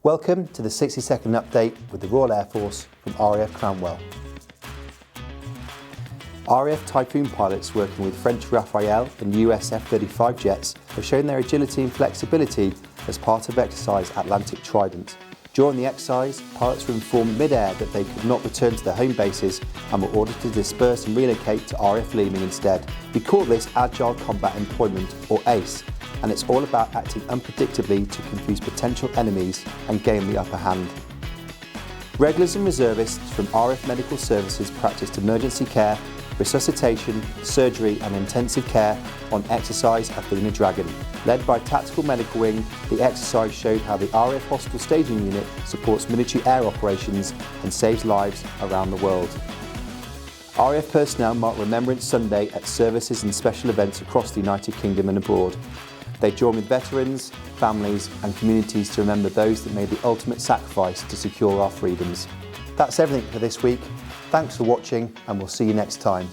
Welcome to the 60-second update with the Royal Air Force from RAF Cranwell. RAF Typhoon pilots working with French Rafale and US F-35 jets have shown their agility and flexibility as part of exercise Atlantic Trident. During the exercise, pilots were informed mid-air that they could not return to their home bases and were ordered to disperse and relocate to RAF Leeming instead. We call this Agile Combat Employment, or ACE, and it's all about acting unpredictably to confuse potential enemies and gain the upper hand. Regulars and reservists from RAF Medical Services practiced emergency care, resuscitation, surgery and intensive care on exercise Athena Dragon. Led by Tactical Medical Wing, the exercise showed how the RAF Hospital Staging Unit supports military air operations and saves lives around the world. RAF personnel mark Remembrance Sunday at services and special events across the United Kingdom and abroad. They join with veterans, families and communities to remember those that made the ultimate sacrifice to secure our freedoms. That's everything for this week. Thanks for watching and we'll see you next time.